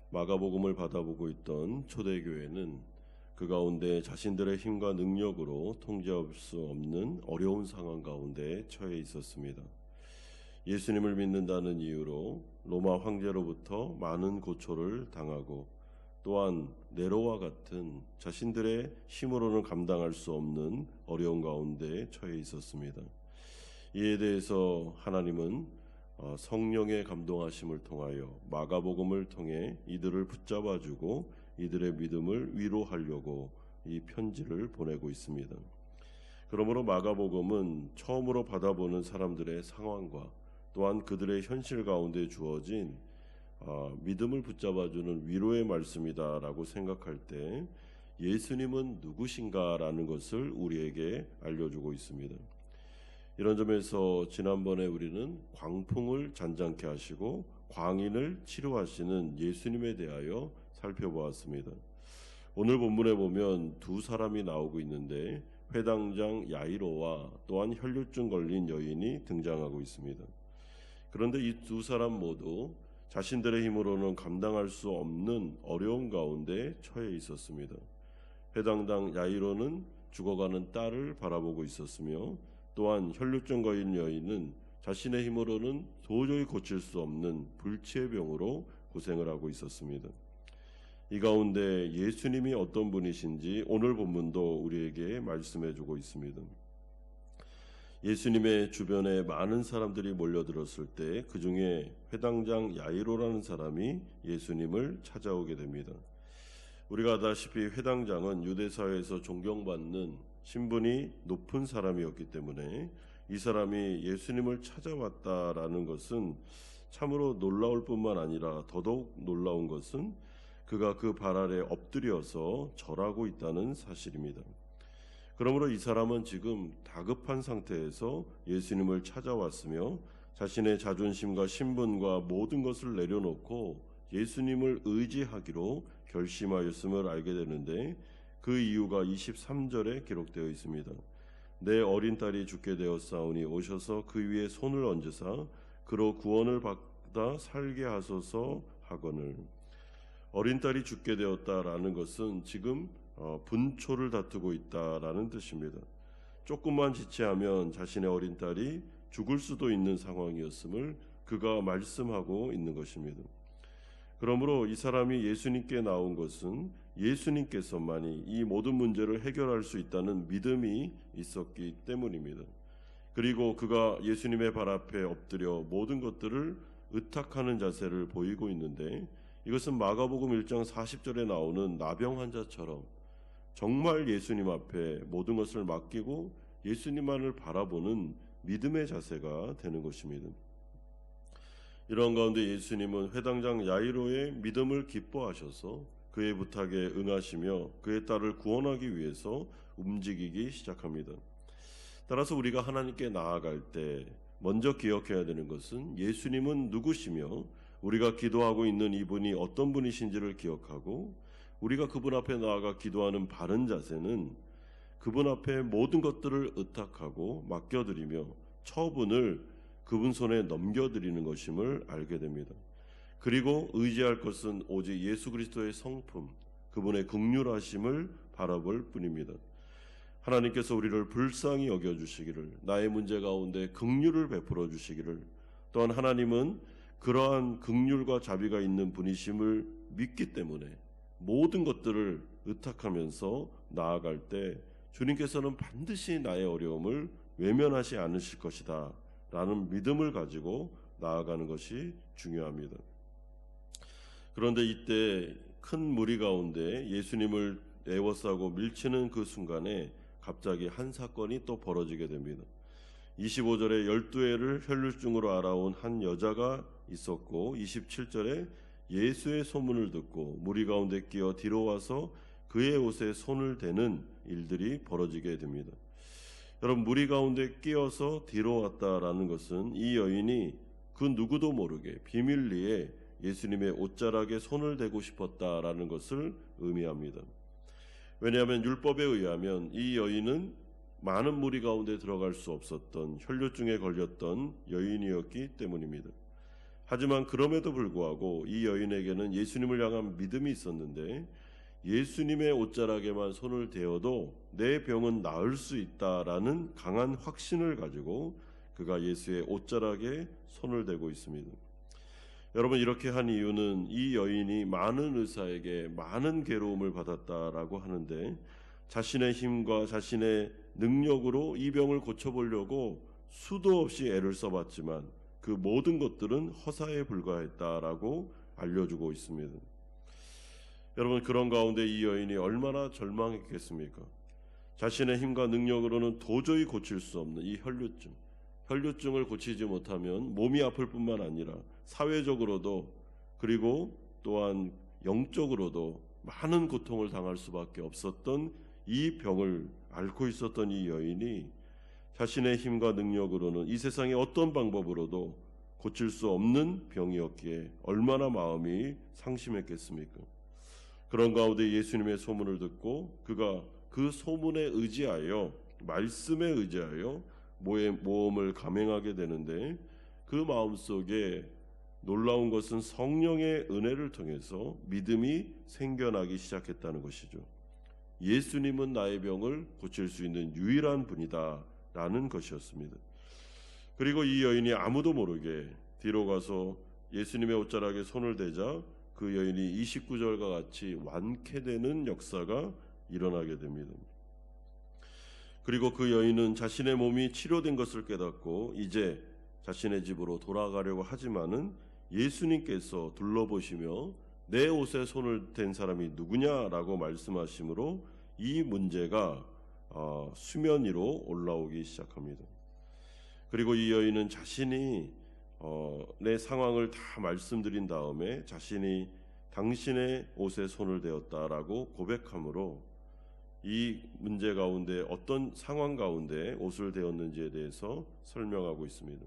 마가복음을 받아보고 있던 초대교회는 그 가운데 자신들의 힘과 능력으로 통제할 수 없는 어려운 상황 가운데 처해 있었습니다. 예수님을 믿는다는 이유로 로마 황제로부터 많은 고초를 당하고 또한 네로와 같은 자신들의 힘으로는 감당할 수 없는 어려운 가운데 처해 있었습니다. 이에 대해서 하나님은 성령의 감동하심을 통하여 마가복음을 통해 이들을 붙잡아주고 이들의 믿음을 위로하려고 이 편지를 보내고 있습니다. 그러므로 마가복음은 처음으로 받아보는 사람들의 상황과 또한 그들의 현실 가운데 주어진 믿음을 붙잡아주는 위로의 말씀이다라고 생각할 때 예수님은 누구신가라는 것을 우리에게 알려주고 있습니다. 이런 점에서 지난번에 우리는 광풍을 잔잔케 하시고 광인을 치료하시는 예수님에 대하여 살펴보았습니다. 오늘 본문에 보면 두 사람이 나오고 있는데 회당장 야이로와 또한 혈류증 걸린 여인이 등장하고 있습니다. 그런데 이 두 사람 모두 자신들의 힘으로는 감당할 수 없는 어려운 가운데 처해 있었습니다. 회당장 야이로는 죽어가는 딸을 바라보고 있었으며 또한 혈류증 걸린 여인은 자신의 힘으로는 도저히 고칠 수 없는 불치의 병으로 고생을 하고 있었습니다. 이 가운데 예수님이 어떤 분이신지 오늘 본문도 우리에게 말씀해주고 있습니다. 예수님의 주변에 많은 사람들이 몰려들었을 때 그 중에 회당장 야이로라는 사람이 예수님을 찾아오게 됩니다. 우리가 아다시피 회당장은 유대사회에서 존경받는 신분이 높은 사람이었기 때문에 이 사람이 예수님을 찾아왔다라는 것은 참으로 놀라울 뿐만 아니라 더더욱 놀라운 것은 그가 그 발 아래 엎드려서 절하고 있다는 사실입니다. 그러므로 이 사람은 지금 다급한 상태에서 예수님을 찾아왔으며 자신의 자존심과 신분과 모든 것을 내려놓고 예수님을 의지하기로 결심하였음을 알게 되는데 그 이유가 23절에 기록되어 있습니다. 내 어린 딸이 죽게 되었사오니 오셔서 그 위에 손을 얹으사 그로 구원을 받아 살게 하소서 하거늘. 어린 딸이 죽게 되었다라는 것은 지금 분초를 다투고 있다라는 뜻입니다. 조금만 지체하면 자신의 어린 딸이 죽을 수도 있는 상황이었음을 그가 말씀하고 있는 것입니다. 그러므로 이 사람이 예수님께 나온 것은 예수님께서만이 이 모든 문제를 해결할 수 있다는 믿음이 있었기 때문입니다. 그리고 그가 예수님의 발 앞에 엎드려 모든 것들을 의탁하는 자세를 보이고 있는데 이것은 마가복음 1장 40절에 나오는 나병 환자처럼 정말 예수님 앞에 모든 것을 맡기고 예수님만을 바라보는 믿음의 자세가 되는 것입니다. 이런 가운데 예수님은 회당장 야이로의 믿음을 기뻐하셔서 그의 부탁에 응하시며 그의 딸을 구원하기 위해서 움직이기 시작합니다. 따라서 우리가 하나님께 나아갈 때 먼저 기억해야 되는 것은 예수님은 누구시며 우리가 기도하고 있는 이분이 어떤 분이신지를 기억하고 우리가 그분 앞에 나아가 기도하는 바른 자세는 그분 앞에 모든 것들을 의탁하고 맡겨드리며 처분을 그분 손에 넘겨드리는 것임을 알게 됩니다. 그리고 의지할 것은 오직 예수 그리스도의 성품, 그분의 긍휼하심을 바라볼 뿐입니다. 하나님께서 우리를 불쌍히 여겨주시기를, 나의 문제 가운데 긍휼을 베풀어 주시기를, 또한 하나님은 그러한 긍휼과 자비가 있는 분이심을 믿기 때문에 모든 것들을 의탁하면서 나아갈 때 주님께서는 반드시 나의 어려움을 외면하지 않으실 것이다 라는 믿음을 가지고 나아가는 것이 중요합니다. 그런데 이때 큰 무리 가운데 예수님을 에워싸고 밀치는 그 순간에 갑자기 한 사건이 또 벌어지게 됩니다. 25절에 12회를 혈류증으로 알아온 한 여자가 있었고 27절에 예수의 소문을 듣고 무리 가운데 끼어 뒤로 와서 그의 옷에 손을 대는 일들이 벌어지게 됩니다. 여러분, 무리 가운데 끼어서 뒤로 왔다라는 것은 이 여인이 그 누구도 모르게 비밀리에 예수님의 옷자락에 손을 대고 싶었다라는 것을 의미합니다. 왜냐하면 율법에 의하면 이 여인은 많은 무리 가운데 들어갈 수 없었던 혈류증에 걸렸던 여인이었기 때문입니다. 하지만 그럼에도 불구하고 이 여인에게는 예수님을 향한 믿음이 있었는데 예수님의 옷자락에만 손을 대어도 내 병은 나을 수 있다라는 강한 확신을 가지고 그가 예수의 옷자락에 손을 대고 있습니다. 여러분, 이렇게 한 이유는 이 여인이 많은 의사에게 많은 괴로움을 받았다라고 하는데 자신의 힘과 자신의 능력으로 이 병을 고쳐보려고 수도 없이 애를 써봤지만 그 모든 것들은 허사에 불과했다라고 알려주고 있습니다. 여러분, 그런 가운데 이 여인이 얼마나 절망했겠습니까? 자신의 힘과 능력으로는 도저히 고칠 수 없는 이 혈류증을 고치지 못하면 몸이 아플 뿐만 아니라 사회적으로도 그리고 또한 영적으로도 많은 고통을 당할 수밖에 없었던 이 병을 앓고 있었던 이 여인이 자신의 힘과 능력으로는 이 세상의 어떤 방법으로도 고칠 수 없는 병이었기에 얼마나 마음이 상심했겠습니까? 그런 가운데 예수님의 소문을 듣고 그가 그 소문에 의지하여 말씀에 의지하여 모험을 감행하게 되는데 그 마음속에 놀라운 것은 성령의 은혜를 통해서 믿음이 생겨나기 시작했다는 것이죠. 예수님은 나의 병을 고칠 수 있는 유일한 분이다 라는 것이었습니다. 그리고 이 여인이 아무도 모르게 뒤로 가서 예수님의 옷자락에 손을 대자 그 여인이 29절과 같이 완쾌되는 역사가 일어나게 됩니다. 그리고 그 여인은 자신의 몸이 치료된 것을 깨닫고 이제 자신의 집으로 돌아가려고 하지만은 예수님께서 둘러보시며 내 옷에 손을 댄 사람이 누구냐라고 말씀하시므로 이 문제가 수면 위로 올라오기 시작합니다. 그리고 이 여인은 자신이 내 상황을 다 말씀드린 다음에 자신이 당신의 옷에 손을 대었다라고 고백함으로 이 문제 가운데 어떤 상황 가운데 옷을 대었는지에 대해서 설명하고 있습니다.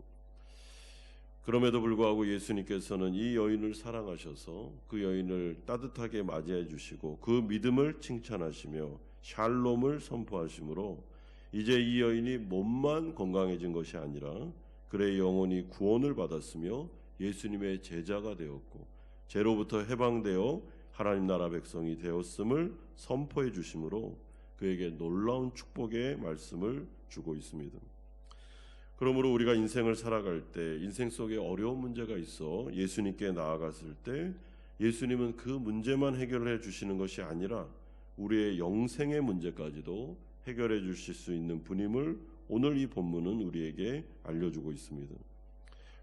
그럼에도 불구하고 예수님께서는 이 여인을 사랑하셔서 그 여인을 따뜻하게 맞이해 주시고 그 믿음을 칭찬하시며 샬롬을 선포하시므로 이제 이 여인이 몸만 건강해진 것이 아니라 그의 영혼이 구원을 받았으며 예수님의 제자가 되었고 죄로부터 해방되어 하나님 나라 백성이 되었음을 선포해 주심으로 그에게 놀라운 축복의 말씀을 주고 있습니다. 그러므로 우리가 인생을 살아갈 때 인생 속에 어려운 문제가 있어 예수님께 나아갔을 때 예수님은 그 문제만 해결해 주시는 것이 아니라 우리의 영생의 문제까지도 해결해 주실 수 있는 분임을 오늘 이 본문은 우리에게 알려주고 있습니다.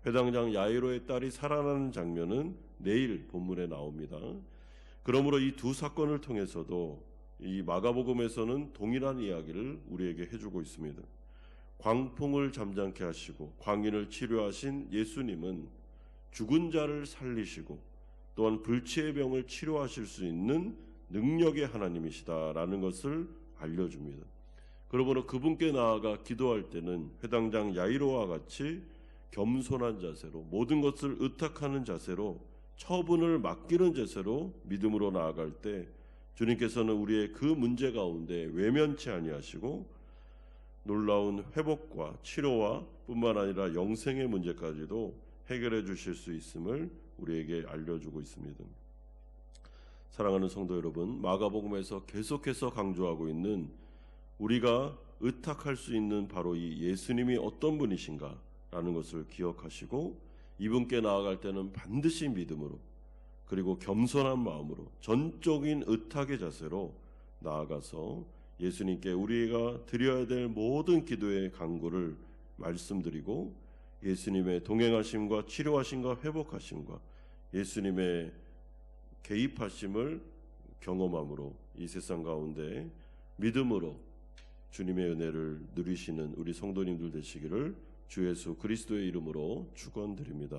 회당장 야이로의 딸이 살아나는 장면은 내일 본문에 나옵니다. 그러므로 이 두 사건을 통해서도 이 마가복음에서는 동일한 이야기를 우리에게 해주고 있습니다. 광풍을 잠잠케 하시고 광인을 치료하신 예수님은 죽은 자를 살리시고 또한 불치의 병을 치료하실 수 있는 능력의 하나님이시다라는 것을 알려줍니다. 그러므로 그분께 나아가 기도할 때는 회당장 야이로와 같이 겸손한 자세로 모든 것을 의탁하는 자세로 처분을 맡기는 자세로 믿음으로 나아갈 때 주님께서는 우리의 그 문제 가운데 외면치 아니하시고 놀라운 회복과 치료와 뿐만 아니라 영생의 문제까지도 해결해 주실 수 있음을 우리에게 알려주고 있습니다. 사랑하는 성도 여러분, 마가복음에서 계속해서 강조하고 있는 우리가 의탁할 수 있는 바로 이 예수님이 어떤 분이신가 라는 것을 기억하시고 이분께 나아갈 때는 반드시 믿음으로 그리고 겸손한 마음으로 전적인 의탁의 자세로 나아가서 예수님께 우리가 드려야 될 모든 기도의 간구를 말씀드리고 예수님의 동행하심과 치료하심과 회복하심과 예수님의 개입하심을 경험함으로 이 세상 가운데 믿음으로 주님의 은혜를 누리시는 우리 성도님들 되시기를 주 예수 그리스도의 이름으로 축원드립니다.